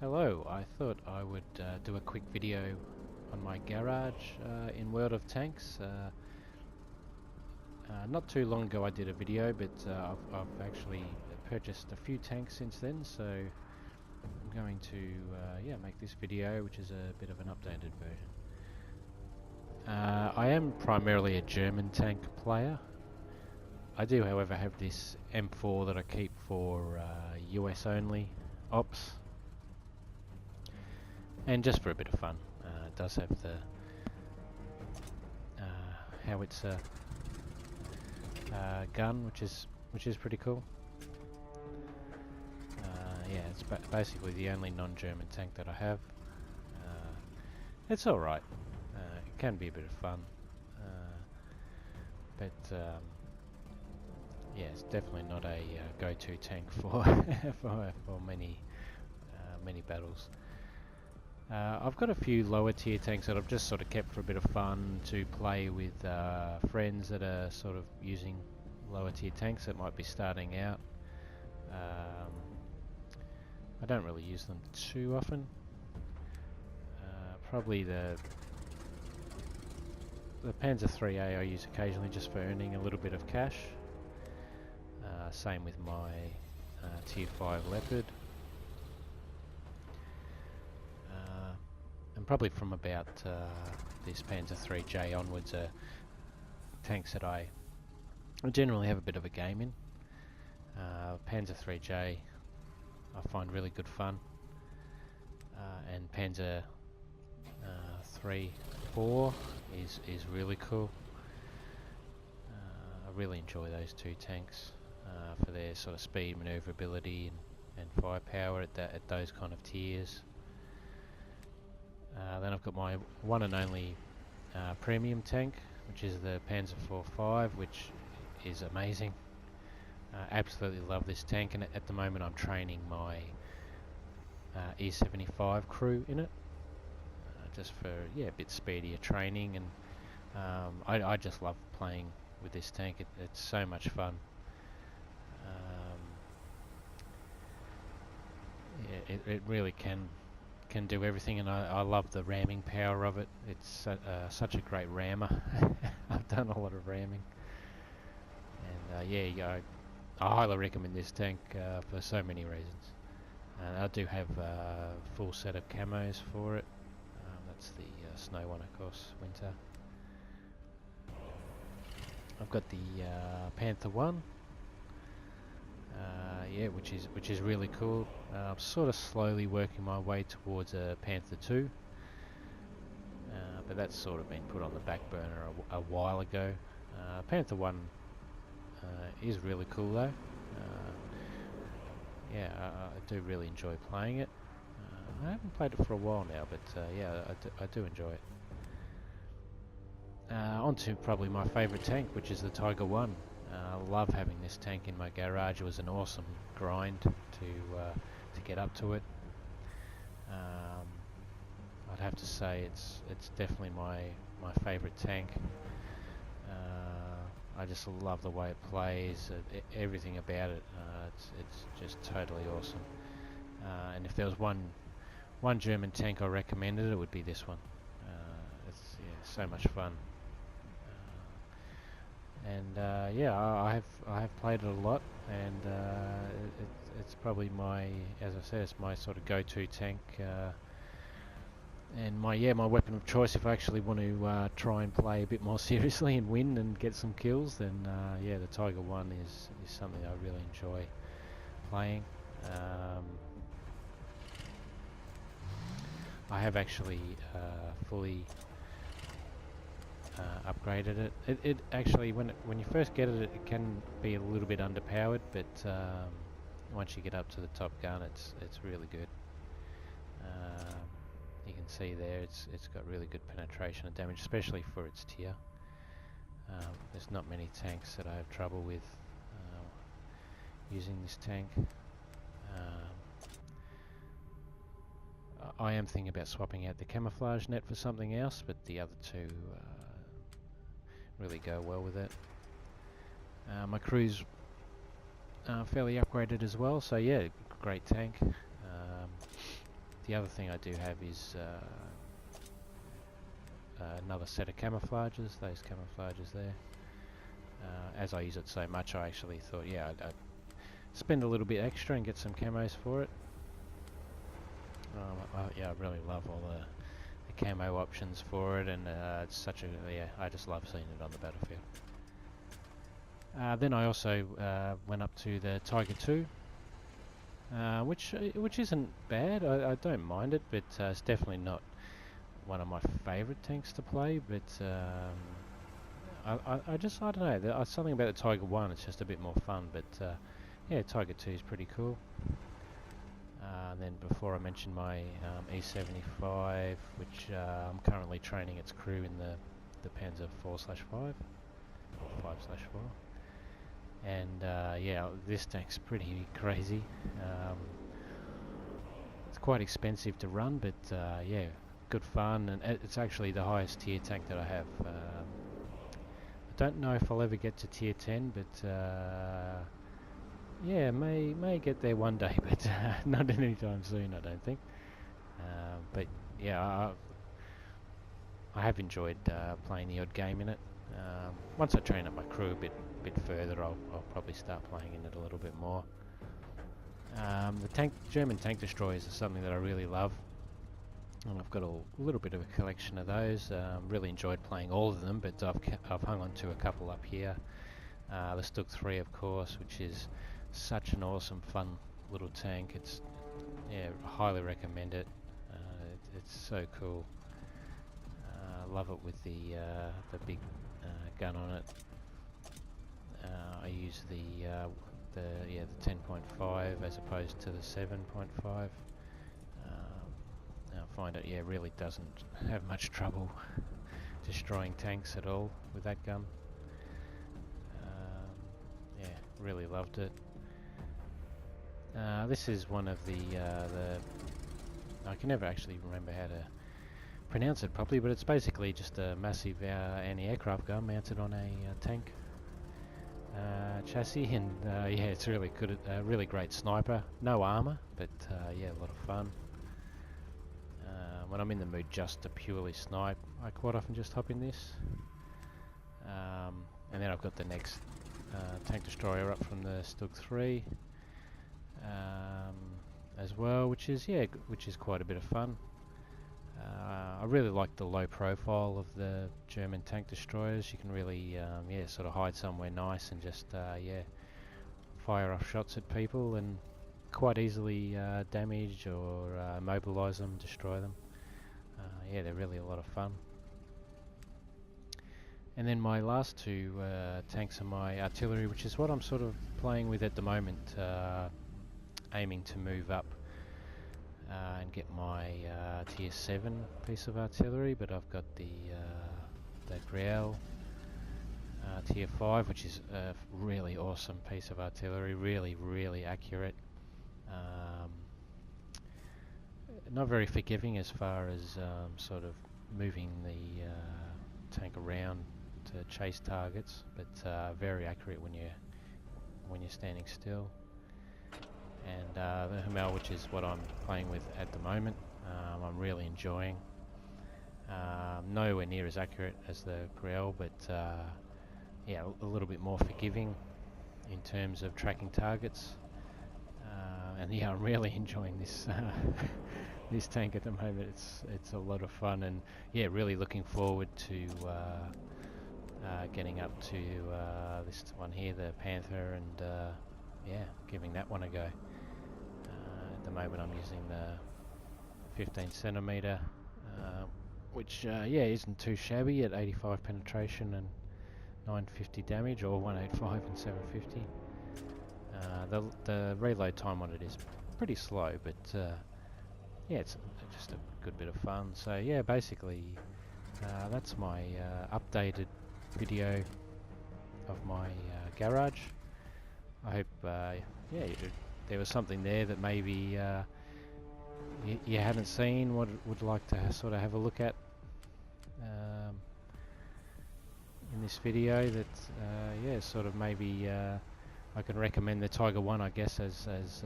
Hello, I thought I would do a quick video on my garage in World of Tanks. Not too long ago I did a video, but I've actually purchased a few tanks since then, so I'm going to make this video, which is a bit of an updated version. I am primarily a German tank player. I do, however, have this M4 that I keep for US only ops. And just for a bit of fun, it does have the howitzer gun, which is pretty cool. Yeah, it's basically the only non-German tank that I have. It's all right. It can be a bit of fun, but yeah, it's definitely not a go-to tank for for many battles. I've got a few lower tier tanks that I've just sort of kept for a bit of fun to play with friends that are sort of using lower tier tanks that might be starting out. I don't really use them too often. Probably the Panzer IIIA I use occasionally just for earning a little bit of cash. Same with my tier 5 Leopard. And probably from about this Panzer IIIJ onwards are tanks that I generally have a bit of a game in. Panzer IIIJ I find really good fun, and Panzer III, IV is really cool. I really enjoy those two tanks for their sort of speed, manoeuvrability, and firepower at those kind of tiers. Then I've got my one and only premium tank, which is the Panzer IV, which is amazing. Absolutely love this tank, and at the moment I'm training my E75 crew in it, just for a bit speedier training, and I just love playing with this tank. It's so much fun. It really can do everything, and I love the ramming power of it. It's such a great rammer. I've done a lot of ramming, and I highly recommend this tank for so many reasons. I do have a full set of camos for it. That's the snow one, of course, winter. I've got the Panther 1, which is really cool. I'm sort of slowly working my way towards a Panther 2, but that's sort of been put on the back burner a while ago. Panther 1 is really cool though. I do really enjoy playing it. I haven't played it for a while now, but I do enjoy it. On to probably my favourite tank, which is the Tiger 1. I love having this tank in my garage. It was an awesome grind to get up to it. I'd have to say it's definitely my favourite tank. I just love the way it plays, everything about it. It's just totally awesome. And if there was one German tank I recommended, it would be this one. It's so much fun. I have played it a lot, and it's probably as I said, it's my sort of go-to tank, and my weapon of choice if I actually want to try and play a bit more seriously and win and get some kills. Then the Tiger 1 is something I really enjoy playing. I have actually fully upgraded it. It actually, when you first get it, it can be a little bit underpowered, but once you get up to the top gun, it's really good. You can see there, it's got really good penetration and damage, especially for its tier. There's not many tanks that I have trouble with using this tank. I am thinking about swapping out the camouflage net for something else, but the other two really go well with it. My crew's fairly upgraded as well, so yeah, great tank. the other thing I do have is another set of camouflages, those camouflages there. As I use it so much, I actually thought, yeah, I'd spend a little bit extra and get some camos for it. Yeah, I really love all the camo options for it, and it's such a, yeah, I just love seeing it on the battlefield. Then I also went up to the Tiger II, which isn't bad. I don't mind it, but it's definitely not one of my favourite tanks to play. But I don't know. There's something about the Tiger I. It's just a bit more fun. But yeah, Tiger II is pretty cool. Then before I mentioned my E75, which I'm currently training its crew in the Panzer 4/5, 5/4. And yeah, this tank's pretty crazy. It's quite expensive to run, but yeah, good fun, and it's actually the highest tier tank that I have. I don't know if I'll ever get to tier 10, but yeah, may get there one day, but not anytime soon, I don't think. But yeah, I have enjoyed playing the odd game in it. Once I train up my crew a bit further, I'll probably start playing in it a little bit more. The German tank destroyers is something that I really love, and I've got a little bit of a collection of those. Really enjoyed playing all of them, but I've hung on to a couple up here. The Stug 3, of course, which is such an awesome, fun little tank. It's, yeah, highly recommend it. It's so cool. Love it with the big gun on it. I use the 10.5 as opposed to the 7.5. I find it, yeah, really doesn't have much trouble destroying tanks at all with that gun. Yeah, really loved it. This is one of the I can never actually remember how to pronounce it properly, but it's basically just a massive anti-aircraft gun mounted on a tank chassis, and yeah, it's really good. Really great sniper. No armor, but yeah, a lot of fun. When I'm in the mood just to purely snipe, I quite often just hop in this. And then I've got the next tank destroyer up from the Stug 3 as well, which is quite a bit of fun. I really like the low profile of the German tank destroyers. You can really yeah, sort of hide somewhere nice and just yeah, fire off shots at people and quite easily damage or mobilise them, destroy them. Yeah, they're really a lot of fun. And then my last two tanks are my artillery, which is what I'm sort of playing with at the moment, aiming to move up and get my tier 7 piece of artillery, but I've got the Grial tier 5, which is a really awesome piece of artillery, really accurate. Not very forgiving as far as sort of moving the tank around to chase targets, but very accurate when you're standing still. And the Hummel, which is what I'm playing with at the moment, I'm really enjoying. Nowhere near as accurate as the Grial, but yeah, a little bit more forgiving in terms of tracking targets. And yeah, I'm really enjoying this this tank at the moment. It's a lot of fun, and yeah, really looking forward to getting up to this one here, the Panther, and yeah, giving that one a go. At the moment I'm using the 15 centimeter, which yeah, isn't too shabby at 85 penetration and 950 damage, or 185 and 750. The reload time on it is pretty slow, but yeah, it's just a good bit of fun. So yeah, basically that's my updated video of my garage. I hope yeah, there was something there that maybe you hadn't seen, would like to sort of have a look at in this video, that yeah, sort of maybe I can recommend the Tiger I guess as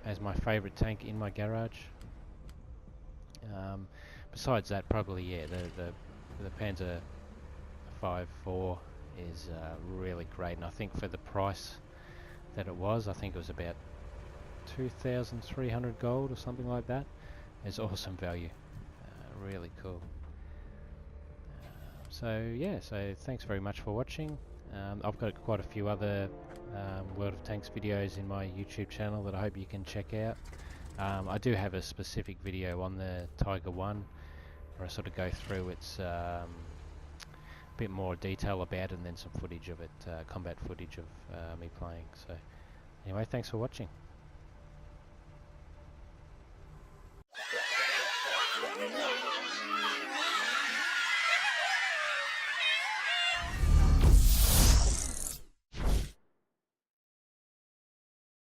as my favourite tank in my garage. Besides that, probably yeah, the Panzer 5.4 is really great, and I think for the price that it was, I think it was about 2,300 gold or something like that. It's awesome value, really cool. So yeah, so thanks very much for watching. I've got quite a few other World of Tanks videos in my YouTube channel that I hope you can check out. I do have a specific video on the Tiger 1 where I sort of go through its bit more detail about it, and then some footage of it, combat footage of me playing. So anyway, thanks for watching.